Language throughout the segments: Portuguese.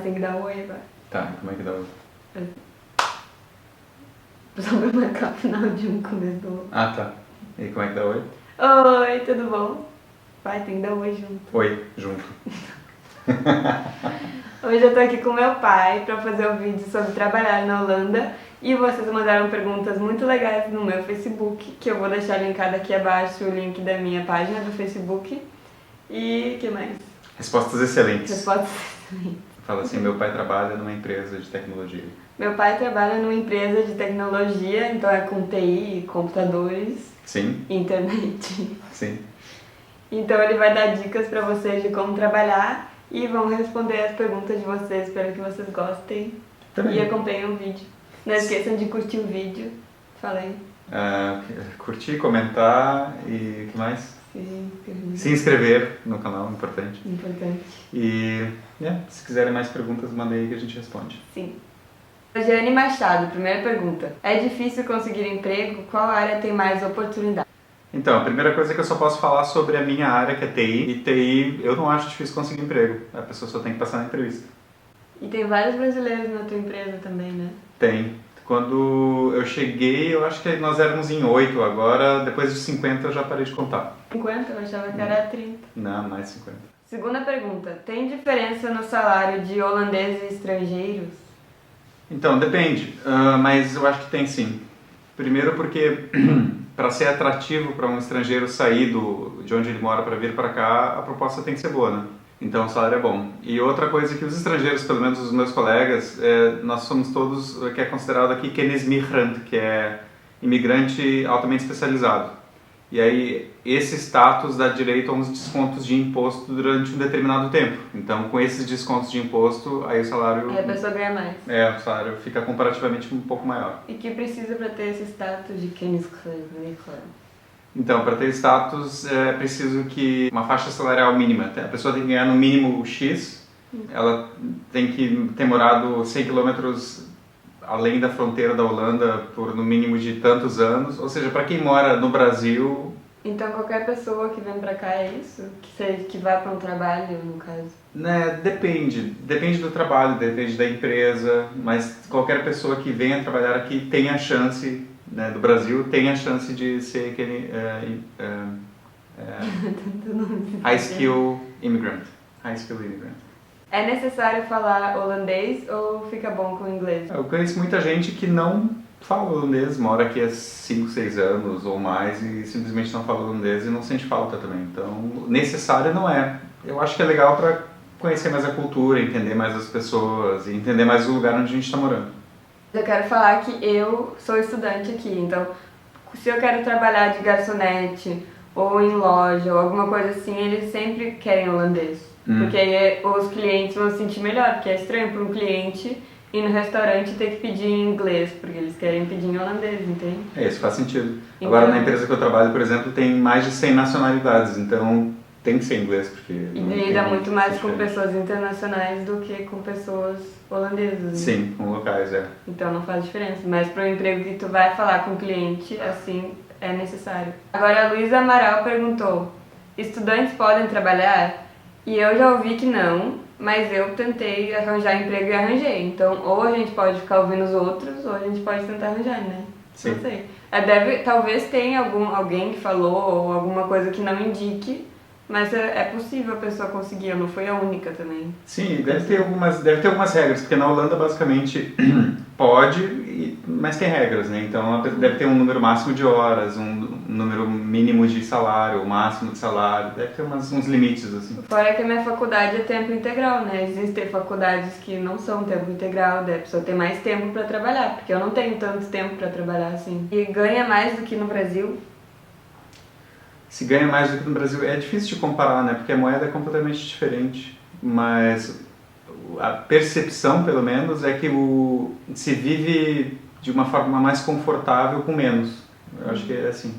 Tem que dar oi, vai. Tá, como é que dá o... Só pra marcar o final de um começo do outro. Ah, tá. E como é que dá oi? Oi, tudo bom? Vai, tem que dar oi junto. Oi, junto. Hoje eu tô aqui com meu pai pra fazer um vídeo sobre trabalhar na Holanda e vocês mandaram perguntas muito legais no meu Facebook, que eu vou deixar linkado aqui abaixo o link da minha página do Facebook. E o que mais? Respostas excelentes. Respostas excelentes. Fala assim, meu pai trabalha numa empresa de tecnologia. Meu pai trabalha numa empresa de tecnologia, então é com TI, computadores, Sim, internet. sim. Então ele vai dar dicas pra vocês de como trabalhar e vão responder as perguntas de vocês, espero que vocês gostem Também. e acompanhem o vídeo. Não esqueçam de curtir o vídeo. Falei. Curtir, comentar e o que mais? Sim, Se inscrever no canal, importante. importante. E se quiserem mais perguntas, mandem aí que a gente responde. Sim. Jane Machado, primeira pergunta. É difícil conseguir emprego? Qual área tem mais oportunidade? Então, a primeira coisa é que eu só posso falar sobre a minha área, que é TI. E TI, eu não acho difícil conseguir emprego. A pessoa só tem que passar na entrevista. E tem vários brasileiros na tua empresa também, né? Tem. Quando eu cheguei, eu acho que nós éramos em 8. Agora, depois de 50, eu já parei de contar. 50? Eu achava que era 30. Não, mais 50. Segunda pergunta. Tem diferença no salário de holandeses e estrangeiros? Então, depende. Mas eu acho que tem sim. Primeiro porque, para ser atrativo para um estrangeiro sair de onde ele mora para vir para cá, a proposta tem que ser boa, né? Então o salário é bom. E outra coisa é que os estrangeiros, pelo menos os meus colegas, nós somos todos, que é considerado aqui kennismigrant, que é imigrante altamente especializado. E aí esse status dá direito a uns descontos de imposto durante um determinado tempo. Então com esses descontos de imposto, aí o salário... Aí a pessoa ganha mais. o salário fica comparativamente um pouco maior. E que precisa para ter esse status de kennismigrant? Então, para ter status é preciso que uma faixa salarial mínima. A pessoa tem que ganhar no mínimo o X, ela tem que ter morado 100 quilômetros além da fronteira da Holanda por no mínimo de tantos anos. Ou seja, para quem mora no Brasil... Então qualquer pessoa que vem pra cá é isso? Que vai para um trabalho, no caso? Né, depende. Depende do trabalho, depende da empresa, mas qualquer pessoa que venha trabalhar aqui tem a chance... do Brasil, tem a chance de ser aquele high skill immigrant. High skill immigrant. É necessário falar holandês ou fica bom com inglês? Eu conheço muita gente que não fala holandês, mora aqui há 5, 6 anos ou mais e simplesmente não fala holandês e não sente falta também. Então, necessário não é. Eu acho que é legal para conhecer mais a cultura, entender mais as pessoas e entender mais o lugar onde a gente está morando. Eu quero falar que eu sou estudante aqui, então se eu quero trabalhar de garçonete ou em loja ou alguma coisa assim, eles sempre querem holandês. Porque aí os clientes vão se sentir melhor, porque é estranho para um cliente ir no restaurante e ter que pedir em inglês, porque eles querem pedir em holandês, entende? Isso faz sentido. Então, agora na empresa que eu trabalho, por exemplo, tem mais de 100 nacionalidades, então tem que ser inglês, porque... E lida muito mais com pessoas internacionais do que com pessoas holandesas. Né? Sim, com locais, Então não faz diferença, mas para o emprego que tu vai falar com o cliente, assim, é necessário. Agora a Luísa Amaral perguntou, estudantes podem trabalhar? E eu já ouvi que não, mas eu tentei arranjar emprego e arranjei. Então ou a gente pode ficar ouvindo os outros, ou a gente pode tentar arranjar, né? Sim. Não sei. Talvez tenha alguém que falou, ou alguma coisa que não indique, mas é possível a pessoa conseguir, eu não fui a única também. Sim, deve ter algumas regras, porque na Holanda basicamente pode, mas tem regras, né? Então deve ter um número máximo de horas, um número mínimo de salário, o máximo de salário, deve ter uns limites assim. Fora que a minha faculdade é tempo integral, né? Existem faculdades que não são tempo integral, daí a pessoa tem mais tempo para trabalhar, porque eu não tenho tanto tempo para trabalhar assim. E ganha mais do que no Brasil. Se ganha mais do que no Brasil, é difícil de comparar, né? Porque a moeda é completamente diferente, mas a percepção, pelo menos, é que se vive de uma forma mais confortável com menos. Eu acho que é assim.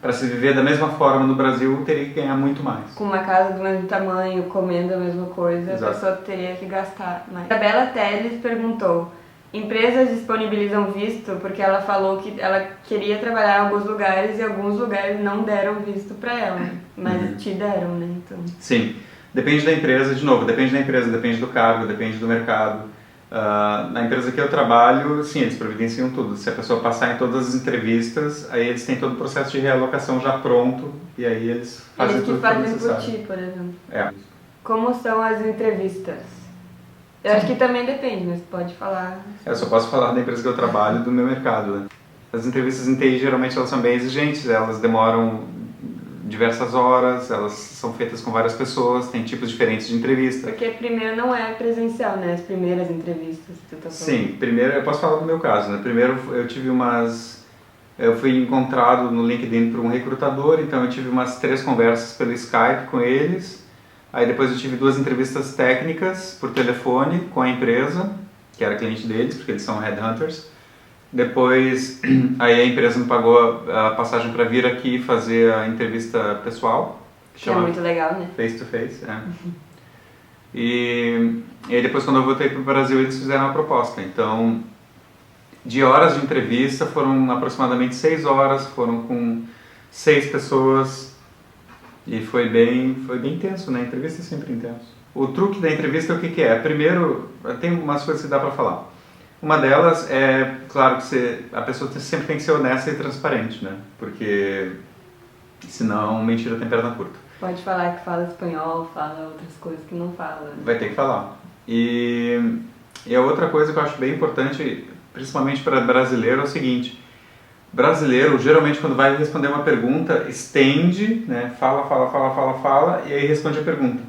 Para se viver da mesma forma no Brasil, teria que ganhar muito mais. Com uma casa do mesmo tamanho, comendo a mesma coisa, Exato. A pessoa teria que gastar mais. A Bela Teles perguntou, empresas disponibilizam visto? Porque ela falou que ela queria trabalhar em alguns lugares e alguns lugares não deram visto para ela, mas te deram, né? Então. Sim. Depende da empresa, de novo, depende da empresa, depende do cargo, depende do mercado. Na empresa que eu trabalho, sim, eles providenciam tudo. Se a pessoa passar em todas as entrevistas, aí eles têm todo o processo de realocação já pronto e aí eles fazem tudo Eles que que for fazem por necessário. ti, por exemplo. É. Como são as entrevistas? Eu acho que também depende, mas pode falar. Eu só posso falar da empresa que eu trabalho e do meu mercado, né? As entrevistas em TI geralmente elas são bem exigentes, elas demoram diversas horas, elas são feitas com várias pessoas, tem tipos diferentes de entrevista. Porque primeiro não é presencial, né? As primeiras entrevistas que tu tá falando. Sim, primeiro eu posso falar do meu caso, né? Primeiro eu fui encontrado no LinkedIn por um recrutador, então eu tive umas 3 conversas pelo Skype com eles. Aí depois eu tive 2 entrevistas técnicas por telefone com a empresa, que era cliente deles, porque eles são headhunters. Depois, aí a empresa me pagou a passagem para vir aqui fazer a entrevista pessoal. Que é muito legal, né? Face to face, é. E aí depois quando eu voltei para o Brasil eles fizeram a proposta. Então, de horas de entrevista foram aproximadamente 6 horas, foram com 6 pessoas e foi bem intenso, né? A entrevista é sempre intenso. O truque da entrevista o que é? Primeiro, tem umas coisas que dá para falar. Uma delas é, claro, que a pessoa sempre tem que ser honesta e transparente, né? Porque senão mentira tem perna curta. Pode falar que fala espanhol, fala outras coisas que não fala. Né? Vai ter que falar. E a outra coisa que eu acho bem importante, principalmente para brasileiro, é o seguinte. Brasileiro, geralmente, quando vai responder uma pergunta, estende, né? Fala, e aí responde a pergunta.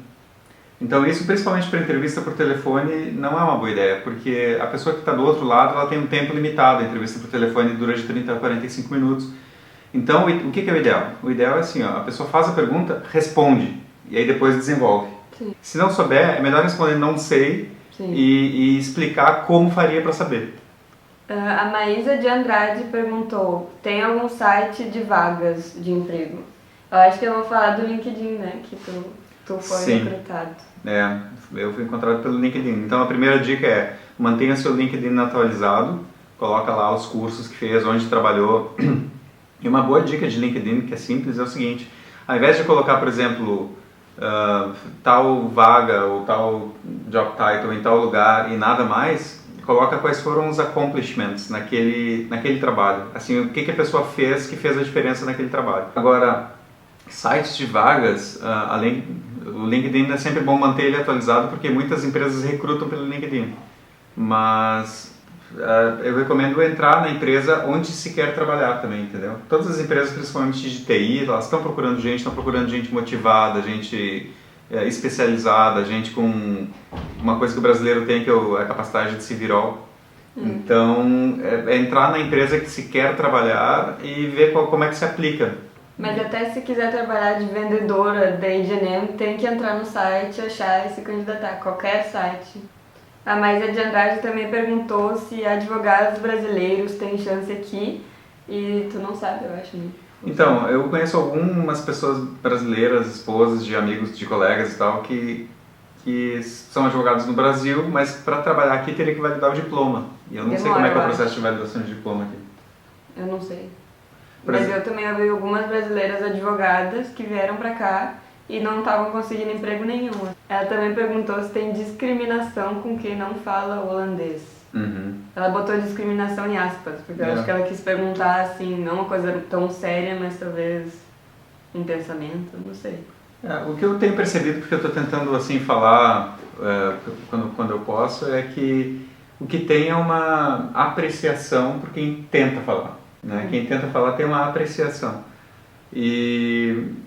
Então, isso, principalmente para entrevista por telefone, não é uma boa ideia, porque a pessoa que está do outro lado, ela tem um tempo limitado. A entrevista por telefone dura de 30 a 45 minutos. Então, o que é o ideal? O ideal é assim, ó, a pessoa faz a pergunta, responde, e aí depois desenvolve. Sim. Se não souber, é melhor responder não sei e explicar como faria para saber. A Maísa de Andrade perguntou, tem algum site de vagas de emprego? Eu acho que eu vou falar do LinkedIn, né, que tu foi recrutado. Eu fui encontrado pelo LinkedIn. Então a primeira dica é, mantenha seu LinkedIn atualizado, coloca lá os cursos que fez, onde trabalhou. E uma boa dica de LinkedIn, que é simples, é o seguinte, ao invés de colocar, por exemplo, tal vaga ou tal job title em tal lugar e nada mais, coloca quais foram os accomplishments naquele trabalho. Assim, o que a pessoa fez que fez a diferença naquele trabalho. Agora, sites de vagas, o LinkedIn é sempre bom manter ele atualizado porque muitas empresas recrutam pelo LinkedIn. Mas eu recomendo entrar na empresa onde se quer trabalhar também, entendeu? Todas as empresas, principalmente de TI, elas estão procurando gente motivada, gente especializada, gente com uma coisa que o brasileiro tem, que é a capacidade de se virar. Então, é entrar na empresa que se quer trabalhar e ver como é que se aplica. Mas até se quiser trabalhar de vendedora da H&M, tem que entrar no site, achar e se candidatar, qualquer site. A Maísa de Andrade também perguntou se advogados brasileiros têm chance aqui e tu não sabe, eu acho, né? Então, eu conheço algumas pessoas brasileiras, esposas de amigos, de colegas e tal, que são advogados no Brasil, mas para trabalhar aqui teria que validar o diploma. E eu não sei como é que é o processo de validação de diploma aqui. Eu não sei. Mas eu também ouvi algumas brasileiras advogadas que vieram pra cá e não estavam conseguindo emprego nenhum. Ela também perguntou se tem discriminação com quem não fala holandês. Ela botou discriminação em aspas, porque eu acho que ela quis perguntar assim, não uma coisa tão séria, mas talvez um pensamento, não sei. O que eu tenho percebido, porque eu estou tentando assim falar quando eu posso, é que o que tem é uma apreciação por quem tenta falar. Né? Quem tenta falar tem uma apreciação.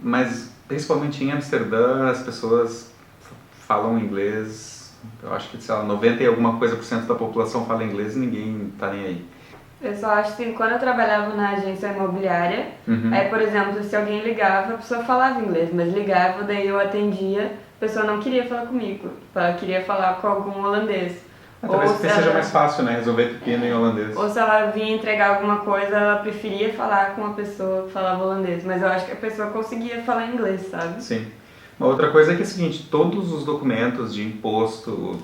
Mas principalmente em Amsterdã as pessoas falam inglês, eu acho que sei lá, 90 e alguma coisa por cento da população fala inglês e ninguém está nem aí. Eu só acho que quando eu trabalhava na agência imobiliária, aí por exemplo, se alguém ligava, a pessoa falava inglês, mas ligava, daí eu atendia, a pessoa não queria falar comigo, ela queria falar com algum holandês. Talvez porque seja mais fácil, né? Resolver pepino em holandês. Ou se ela vinha entregar alguma coisa, ela preferia falar com uma pessoa que falava holandês. Mas eu acho que a pessoa conseguia falar inglês, sabe? Sim. Uma outra coisa é que é o seguinte, todos os documentos de imposto,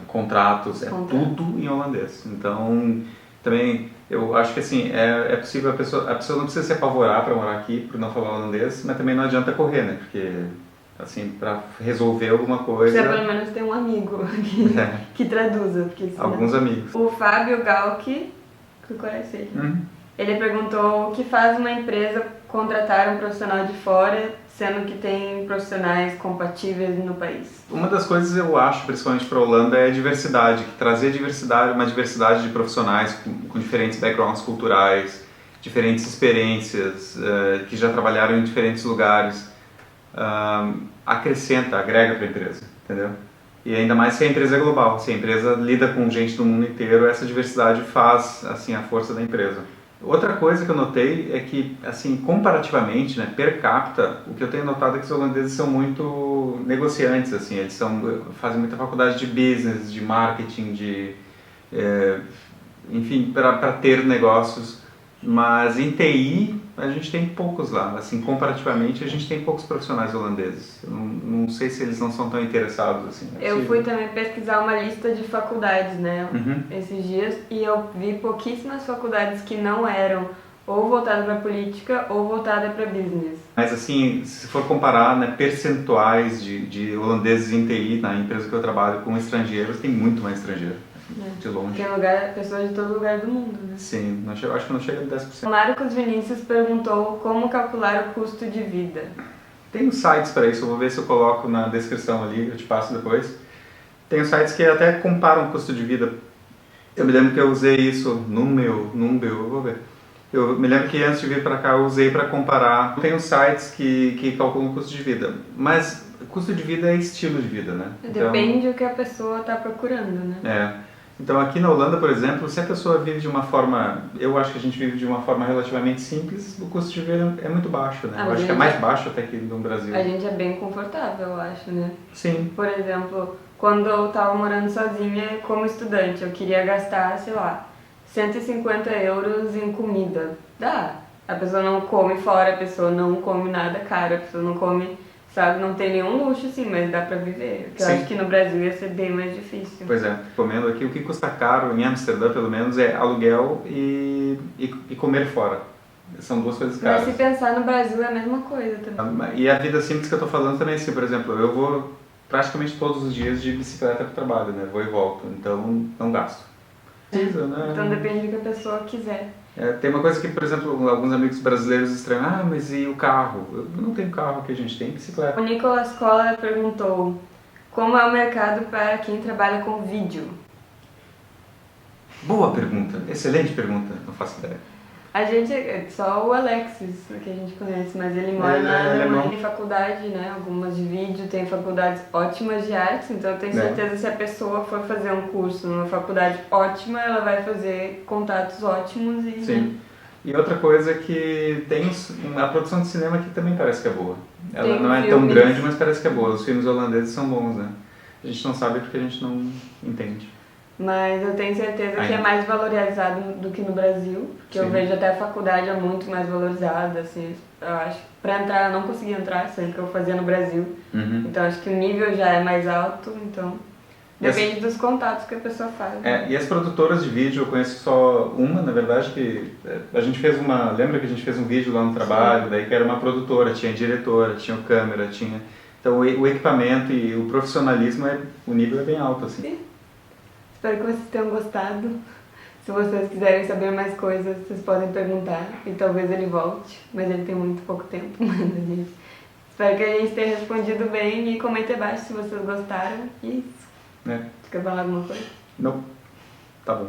contratos, tudo em holandês. Então, também, eu acho que assim, é possível, a pessoa não precisa se apavorar para morar aqui, por não falar holandês, mas também não adianta correr, né? Porque assim, para resolver alguma coisa. Você pelo menos tem um amigo que traduza. Porque Alguns amigos. O Fábio Galki, que eu conheço ele, ele perguntou o que faz uma empresa contratar um profissional de fora, sendo que tem profissionais compatíveis no país. Uma das coisas eu acho, principalmente para a Holanda, é a diversidade. Trazer diversidade, uma diversidade de profissionais com diferentes backgrounds culturais, diferentes experiências, que já trabalharam em diferentes lugares, acrescenta, agrega para a empresa, entendeu? E ainda mais se a empresa é global, se a empresa lida com gente do mundo inteiro, essa diversidade faz assim a força da empresa. Outra coisa que eu notei é que, assim, comparativamente, né, per capita, o que eu tenho notado é que os holandeses são muito negociantes, assim, eles fazem muita faculdade de business, de marketing, enfim, para ter negócios, mas em TI a gente tem poucos lá, assim, comparativamente a gente tem poucos profissionais holandeses. Eu não sei se eles não são tão interessados assim. Eu fui também pesquisar uma lista de faculdades, né, esses dias, e eu vi pouquíssimas faculdades que não eram ou voltadas para política ou voltadas para business. Mas assim, se for comparar, né, percentuais de holandeses em TI na empresa que eu trabalho com estrangeiros, tem muito mais estrangeiro. De longe. Tem pessoas de todo lugar do mundo, né? Sim, acho que não chega a 10%. O Marcos Vinícius perguntou como calcular o custo de vida. Tem sites para isso, eu vou ver se eu coloco na descrição ali, eu te passo depois. Tem sites que até comparam o custo de vida. Eu me lembro que eu usei isso Numbeo, eu vou ver. Eu me lembro que antes de vir para cá eu usei para comparar. Tem uns sites que calculam o custo de vida, mas custo de vida é estilo de vida, né? Depende do que a pessoa está procurando, né? Então aqui na Holanda, por exemplo, se a pessoa vive de uma forma, eu acho que a gente vive de uma forma relativamente simples, o custo de vida é muito baixo, né? Eu acho que é mais baixo até que no Brasil. A gente é bem confortável, eu acho, né? Sim. Por exemplo, quando eu estava morando sozinha como estudante, eu queria gastar, sei lá, 150 euros em comida. Dá. A pessoa não come fora, a pessoa não come nada caro, a pessoa não come... Sabe, não tem nenhum luxo assim, mas dá pra viver. Porque eu acho que no Brasil ia ser bem mais difícil. Pois é, comendo aqui, o que custa caro em Amsterdã, pelo menos, é aluguel e comer fora. São duas coisas caras. Mas se pensar no Brasil é a mesma coisa também. E a vida simples que eu tô falando também, assim, por exemplo, eu vou praticamente todos os dias de bicicleta pro trabalho, né? Vou e volto, então não gasto. Precisa, né? Então depende do que a pessoa quiser. Tem uma coisa que, por exemplo, alguns amigos brasileiros estranham, mas e o carro? Eu não tenho carro aqui, a gente tem bicicleta. O Nicolas Cola perguntou como é o mercado para quem trabalha com vídeo? Boa pergunta, excelente pergunta, não faço ideia. A gente, só o Alexis que a gente conhece, mas ele mora na Alemanha, tem faculdade, né, algumas de vídeo, tem faculdades ótimas de artes, então eu tenho certeza que se a pessoa for fazer um curso numa faculdade ótima, ela vai fazer contatos ótimos e... Sim. E outra coisa é que tem a produção de cinema que também parece que é boa. Ela não é tão grande, mas parece que é boa. Os filmes holandeses são bons, né? A gente não sabe porque a gente não entende. Mas eu tenho certeza que é mais valorizado do que no Brasil, porque eu vejo até a faculdade é muito mais valorizada, assim, eu acho. Pra entrar, eu não conseguia entrar, sempre que eu fazia no Brasil, então acho que o nível já é mais alto, então depende dos contatos que a pessoa faz. Né? E as produtoras de vídeo, eu conheço só uma, na verdade, que a gente fez lembra que a gente fez um vídeo lá no trabalho, daí que era uma produtora, tinha diretora, tinha câmera, tinha... Então o equipamento e o profissionalismo, o nível é bem alto, assim. Sim. Espero que vocês tenham gostado. Se vocês quiserem saber mais coisas, vocês podem perguntar e talvez ele volte, mas ele tem muito pouco tempo. Espero que a gente tenha respondido bem e comente abaixo se vocês gostaram. Isso. Quer falar alguma coisa? Não. Tá bom.